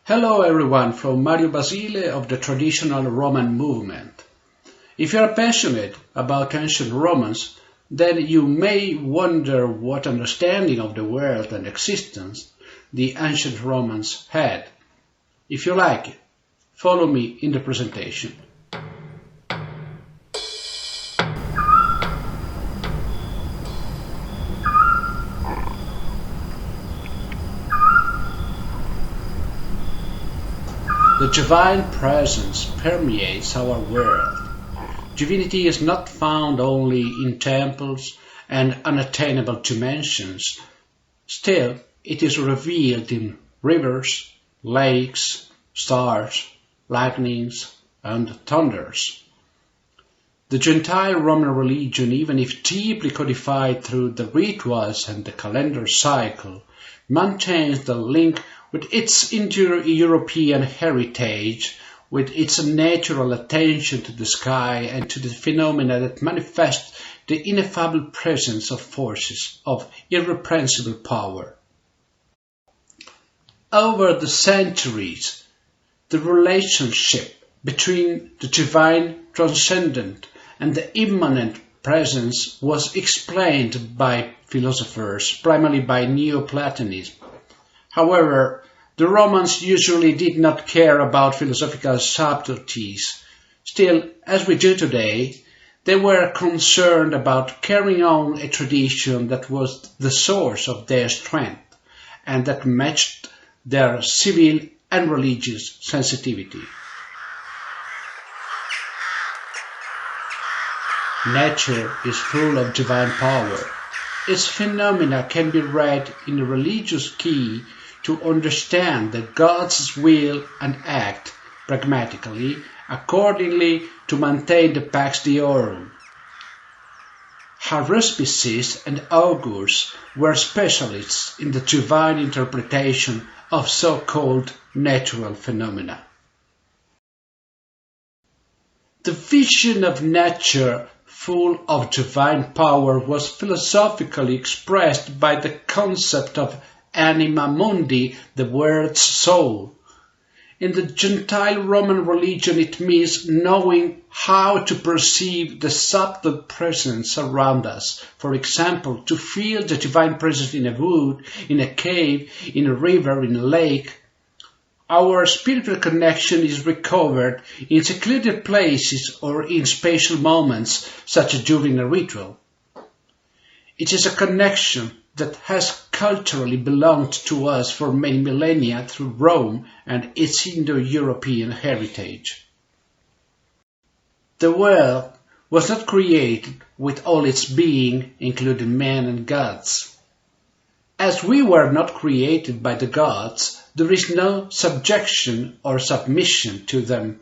Hello everyone from Mario Basile of the traditional Roman movement. If you are passionate about ancient Romans, then you may wonder what understanding of the world and existence the ancient Romans had. If you like it, follow me in the presentation. The divine presence permeates our world. Divinity is not found only in temples and unattainable dimensions. Still, it is revealed in rivers, lakes, stars, lightnings, and thunders. The Gentile Roman religion, even if deeply codified through the rituals and the calendar cycle, maintains the link with its Indo-European heritage, with its natural attention to the sky and to the phenomena that manifest the ineffable presence of forces of irrepressible power. Over the centuries, the relationship between the divine transcendent and the immanent presence was explained by philosophers, primarily by Neoplatonism. However, the Romans usually did not care about philosophical subtleties. Still, as we do today, they were concerned about carrying on a tradition that was the source of their strength and that matched their civil and religious sensitivity. Nature is full of divine power. Its phenomena can be read in a religious key to understand that God's will and act pragmatically, accordingly to maintain the Pax Deorum. Haruspices and augurs were specialists in the divine interpretation of so-called natural phenomena. The vision of nature full of divine power was philosophically expressed by the concept of anima mundi, the word's soul. In the Gentile Roman religion, it means knowing how to perceive the subtle presence around us. For example, to feel the divine presence in a wood, in a cave, in a river, in a lake. Our spiritual connection is recovered in secluded places or in spatial moments, such as during a ritual. It is a connection that has culturally belonged to us for many millennia through Rome and its Indo-European heritage. The world was not created with all its being, including men and gods. As we were not created by the gods, there is no subjection or submission to them.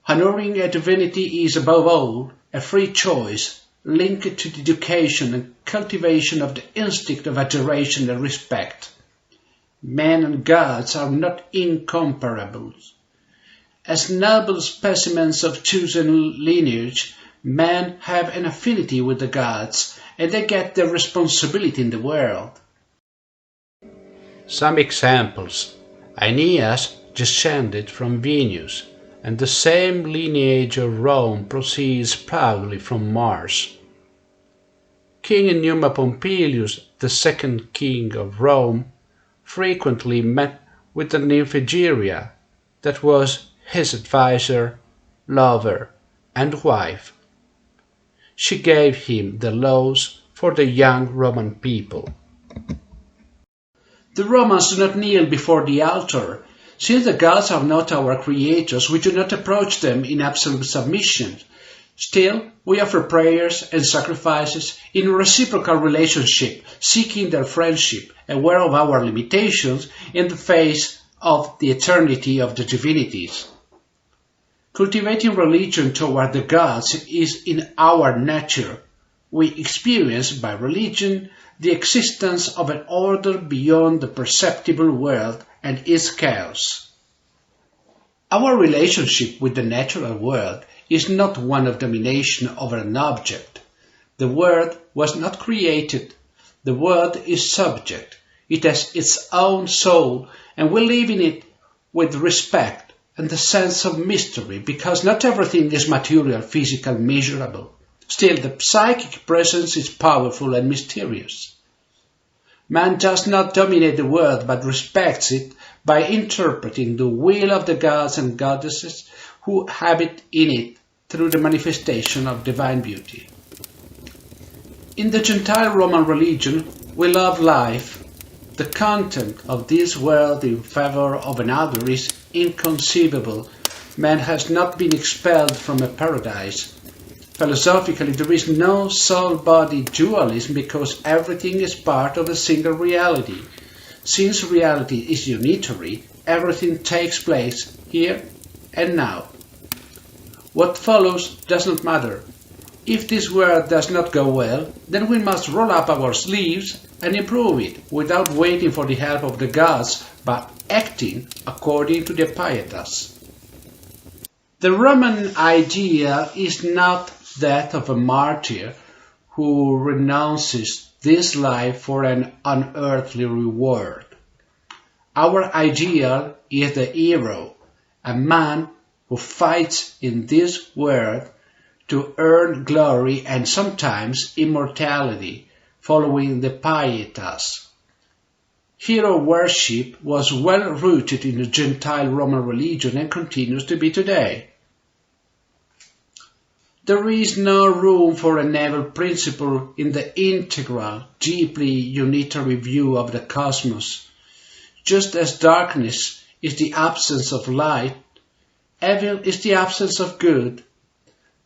Honoring a divinity is above all a free choice linked to the education and cultivation of the instinct of adoration and respect. Men and gods are not incomparable. As noble specimens of chosen lineage, men have an affinity with the gods, and they get their responsibility in the world. Some examples. Aeneas descended from Venus, and the same lineage of Rome proceeds proudly from Mars. King Numa Pompilius, the second king of Rome, frequently met with the nymph Egeria, that was his advisor, lover, and wife. She gave him the laws for the young Roman people. The Romans do not kneel before the altar. Since the gods are not our creators, we do not approach them in absolute submission. Still, we offer prayers and sacrifices in reciprocal relationship, seeking their friendship, aware of our limitations in the face of the eternity of the divinities. Cultivating religion toward the gods is in our nature. We experience by religion the existence of an order beyond the perceptible world and its chaos. Our relationship with the natural world is not one of domination over an object. The world was not created. The world is subject. It has its own soul, and we live in it with respect and a sense of mystery, because not everything is material, physical, measurable. Still, the psychic presence is powerful and mysterious. Man does not dominate the world, but respects it by interpreting the will of the gods and goddesses who habit in it through the manifestation of divine beauty. In the Gentile Roman religion, we love life. The content of this world in favor of another is inconceivable. Man has not been expelled from a paradise. Philosophically, there is no soul-body dualism because everything is part of a single reality. Since reality is unitary, everything takes place here and now. What follows does not matter. If this world does not go well, then we must roll up our sleeves and improve it without waiting for the help of the gods, but acting according to the pietas. The Roman ideal is not that of a martyr who renounces this life for an unearthly reward. Our ideal is the hero, a man who fights in this world to earn glory and sometimes immortality, following the pietas. Hero worship was well rooted in the Gentile Roman religion and continues to be today. There is no room for a navel principle in the integral, deeply unitary view of the cosmos. Just as darkness is the absence of light, evil is the absence of good.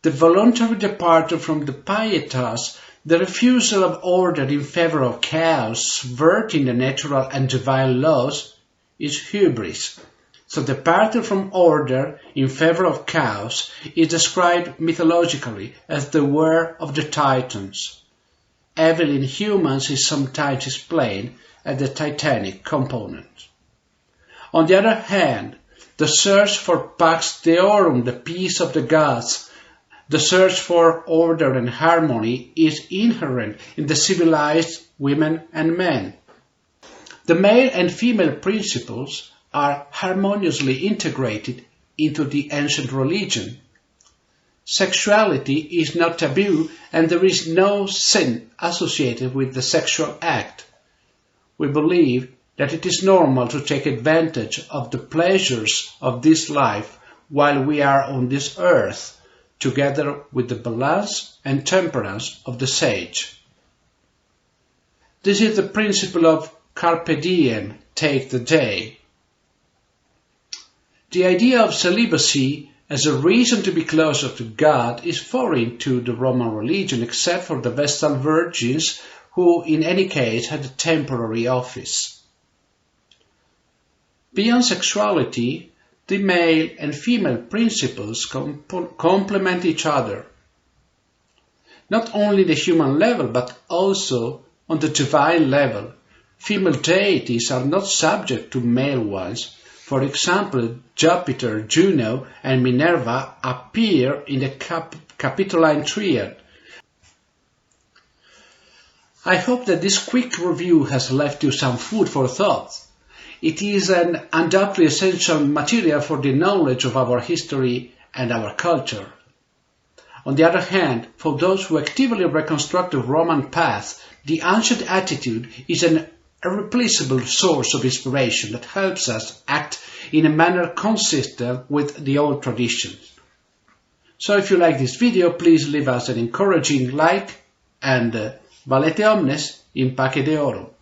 The voluntary departure from the pietas, the refusal of order in favor of chaos, subverting the natural and divine laws, is hubris. So departure from order in favor of chaos is described mythologically as the war of the Titans. Evil in humans is sometimes explained as the Titanic component. On the other hand, the search for pax deorum, the peace of the gods, the search for order and harmony is inherent in the civilized women and men. The male and female principles are harmoniously integrated into the ancient religion. Sexuality is not taboo and there is no sin associated with the sexual act. We believe that it is normal to take advantage of the pleasures of this life while we are on this earth, together with the balance and temperance of the sage. This is the principle of carpe diem, take the day. The idea of celibacy as a reason to be closer to God is foreign to the Roman religion, except for the Vestal virgins, who in any case had a temporary office. Beyond sexuality, the male and female principles complement each other, not only the human level but also on the divine level. Female deities are not subject to male ones. For example, Jupiter, Juno, and Minerva appear in the Capitoline Triad. I hope that this quick review has left you some food for thought. It is an undoubtedly essential material for the knowledge of our history and our culture. On the other hand, for those who actively reconstruct the Roman past, the ancient attitude is an irreplaceable source of inspiration that helps us act in a manner consistent with the old traditions. So if you like this video, please leave us an encouraging like and valete omnes in pace de oro.